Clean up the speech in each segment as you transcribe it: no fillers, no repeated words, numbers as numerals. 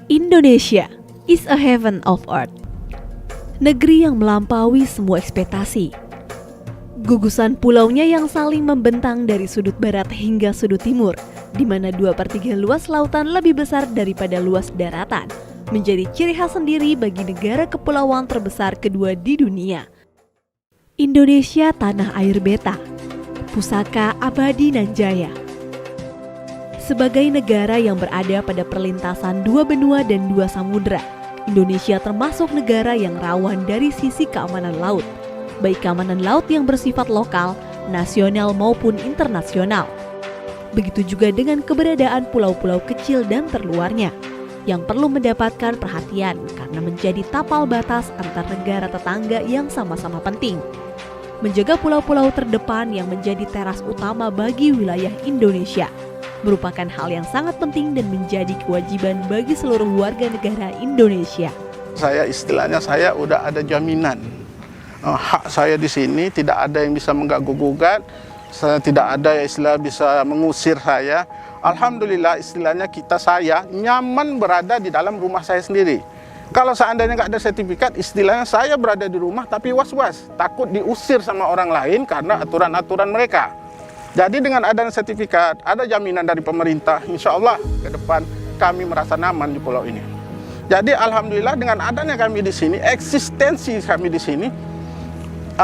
Indonesia is a heaven of art. Negeri yang melampaui semua ekspektasi. Gugusan pulaunya yang saling membentang dari sudut barat hingga sudut timur, di mana 2/3 luas lautan lebih besar daripada luas daratan, menjadi ciri khas sendiri bagi negara kepulauan terbesar kedua di dunia. Indonesia tanah air beta, pusaka abadi nan jaya. Sebagai negara yang berada pada perlintasan dua benua dan dua samudera, Indonesia termasuk negara yang rawan dari sisi keamanan laut, baik keamanan laut yang bersifat lokal, nasional maupun internasional. Begitu juga dengan keberadaan pulau-pulau kecil dan terluarnya, yang perlu mendapatkan perhatian karena menjadi tapal batas antar negara tetangga yang sama-sama penting. Menjaga pulau-pulau terdepan yang menjadi teras utama bagi wilayah Indonesia merupakan hal yang sangat penting dan menjadi kewajiban bagi seluruh warga negara Indonesia. Istilahnya saya udah ada jaminan. Hak saya di sini tidak ada yang bisa mengganggu-gugat, tidak ada yang istilah bisa mengusir saya. Alhamdulillah istilahnya saya nyaman berada di dalam rumah saya sendiri. Kalau seandainya nggak ada sertifikat, istilahnya saya berada di rumah tapi was-was, takut diusir sama orang lain karena aturan-aturan mereka. Jadi dengan adanya sertifikat, ada jaminan dari pemerintah, insya Allah ke depan kami merasa nyaman di pulau ini. Jadi alhamdulillah dengan adanya kami di sini, eksistensi kami di sini,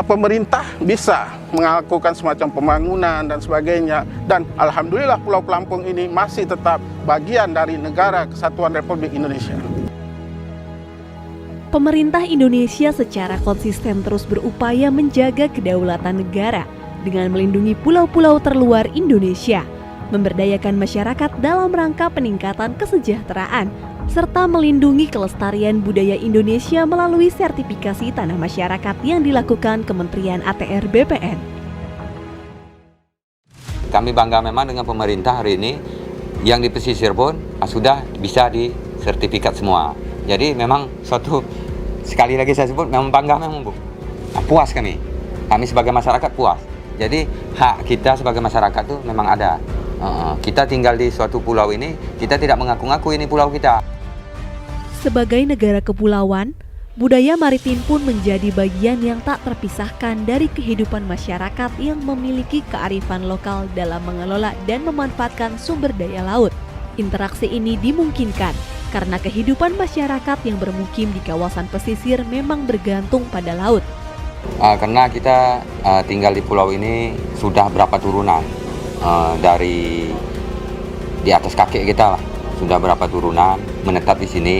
pemerintah bisa melakukan semacam pembangunan dan sebagainya. Dan alhamdulillah Pulau Pelampung ini masih tetap bagian dari negara Kesatuan Republik Indonesia. Pemerintah Indonesia secara konsisten terus berupaya menjaga kedaulatan negara dengan melindungi pulau-pulau terluar Indonesia, memberdayakan masyarakat dalam rangka peningkatan kesejahteraan, serta melindungi kelestarian budaya Indonesia melalui sertifikasi tanah masyarakat yang dilakukan Kementerian ATR BPN. Kami bangga memang dengan pemerintah hari ini, yang di pesisir pun sudah bisa disertifikat semua. Jadi memang sekali lagi saya sebut, memang bangga memang Bu. Puas kami sebagai masyarakat puas. Jadi hak kita sebagai masyarakat tuh memang ada. Kita tinggal di suatu pulau ini, kita tidak mengaku-ngaku ini pulau kita. Sebagai negara kepulauan, budaya maritim pun menjadi bagian yang tak terpisahkan dari kehidupan masyarakat yang memiliki kearifan lokal dalam mengelola dan memanfaatkan sumber daya laut. Interaksi ini dimungkinkan karena kehidupan masyarakat yang bermukim di kawasan pesisir memang bergantung pada laut. Karena kita tinggal di pulau ini sudah berapa turunan, dari di atas kakek kita lah, sudah berapa turunan menetap di sini.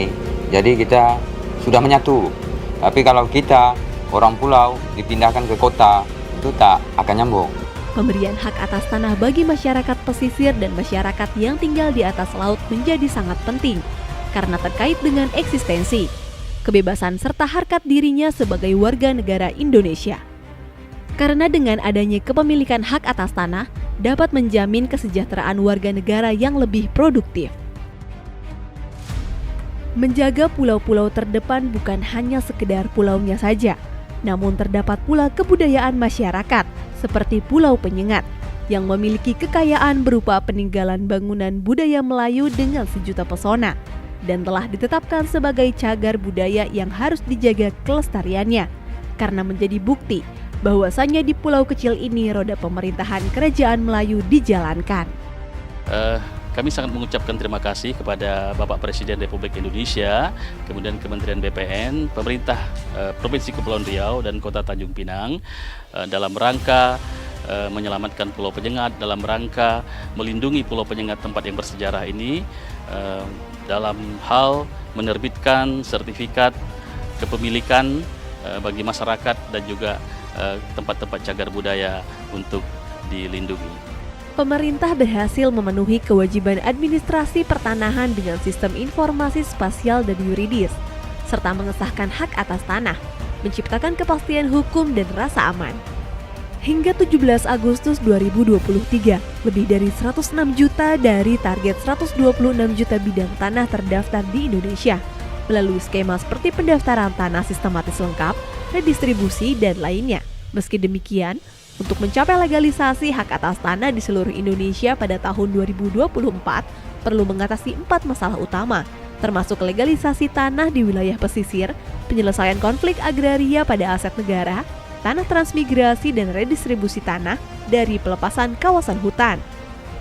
Jadi kita sudah menyatu. Tapi kalau kita orang pulau dipindahkan ke kota, itu tak akan nyambung. Pemberian hak atas tanah bagi masyarakat pesisir dan masyarakat yang tinggal di atas laut menjadi sangat penting karena terkait dengan eksistensi, kebebasan serta harkat dirinya sebagai warga negara Indonesia. Karena dengan adanya kepemilikan hak atas tanah dapat menjamin kesejahteraan warga negara yang lebih produktif. Menjaga pulau-pulau terdepan bukan hanya sekedar pulaunya saja, namun terdapat pula kebudayaan masyarakat seperti Pulau Penyengat yang memiliki kekayaan berupa peninggalan bangunan budaya Melayu dengan sejuta pesona dan telah ditetapkan sebagai cagar budaya yang harus dijaga kelestariannya karena menjadi bukti bahwasannya di pulau kecil ini roda pemerintahan kerajaan Melayu dijalankan. Kami sangat mengucapkan terima kasih kepada Bapak Presiden Republik Indonesia, kemudian Kementerian BPN, pemerintah Provinsi Kepulauan Riau dan Kota Tanjung Pinang dalam rangka menyelamatkan Pulau Penyengat, dalam rangka melindungi Pulau Penyengat tempat yang bersejarah ini, dalam hal menerbitkan sertifikat kepemilikan bagi masyarakat dan juga tempat-tempat cagar budaya untuk dilindungi. Pemerintah berhasil memenuhi kewajiban administrasi pertanahan dengan sistem informasi spasial dan yuridis, serta mengesahkan hak atas tanah, menciptakan kepastian hukum dan rasa aman. Hingga 17 Agustus 2023, lebih dari 106 juta dari target 126 juta bidang tanah terdaftar di Indonesia, melalui skema seperti pendaftaran tanah sistematis lengkap, redistribusi, dan lainnya. Meski demikian, untuk mencapai legalisasi hak atas tanah di seluruh Indonesia pada tahun 2024, perlu mengatasi 4 masalah utama, termasuk legalisasi tanah di wilayah pesisir, penyelesaian konflik agraria pada aset negara, tanah transmigrasi dan redistribusi tanah dari pelepasan kawasan hutan.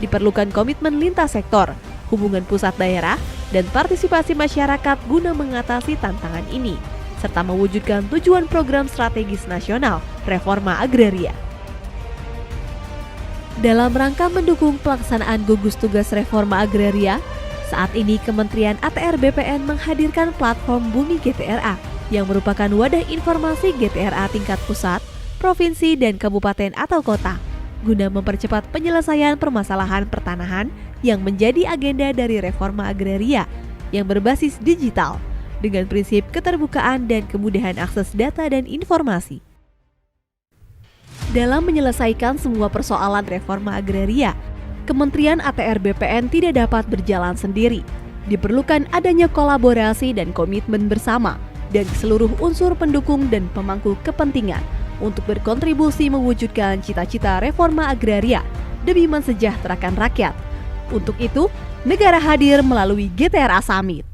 Diperlukan komitmen lintas sektor, hubungan pusat daerah, dan partisipasi masyarakat guna mengatasi tantangan ini, serta mewujudkan tujuan program strategis nasional reforma agraria. Dalam rangka mendukung pelaksanaan gugus tugas reforma agraria, saat ini Kementerian ATR BPN menghadirkan platform Bumi GTRA yang merupakan wadah informasi GTRA tingkat pusat, provinsi, dan kabupaten atau kota, guna mempercepat penyelesaian permasalahan pertanahan yang menjadi agenda dari reforma agraria yang berbasis digital, dengan prinsip keterbukaan dan kemudahan akses data dan informasi. Dalam menyelesaikan semua persoalan reforma agraria, Kementerian ATR BPN tidak dapat berjalan sendiri. Diperlukan adanya kolaborasi dan komitmen bersama dari seluruh unsur pendukung dan pemangku kepentingan untuk berkontribusi mewujudkan cita-cita reforma agraria demi mensejahterakan rakyat. Untuk itu, negara hadir melalui GTRA Summit.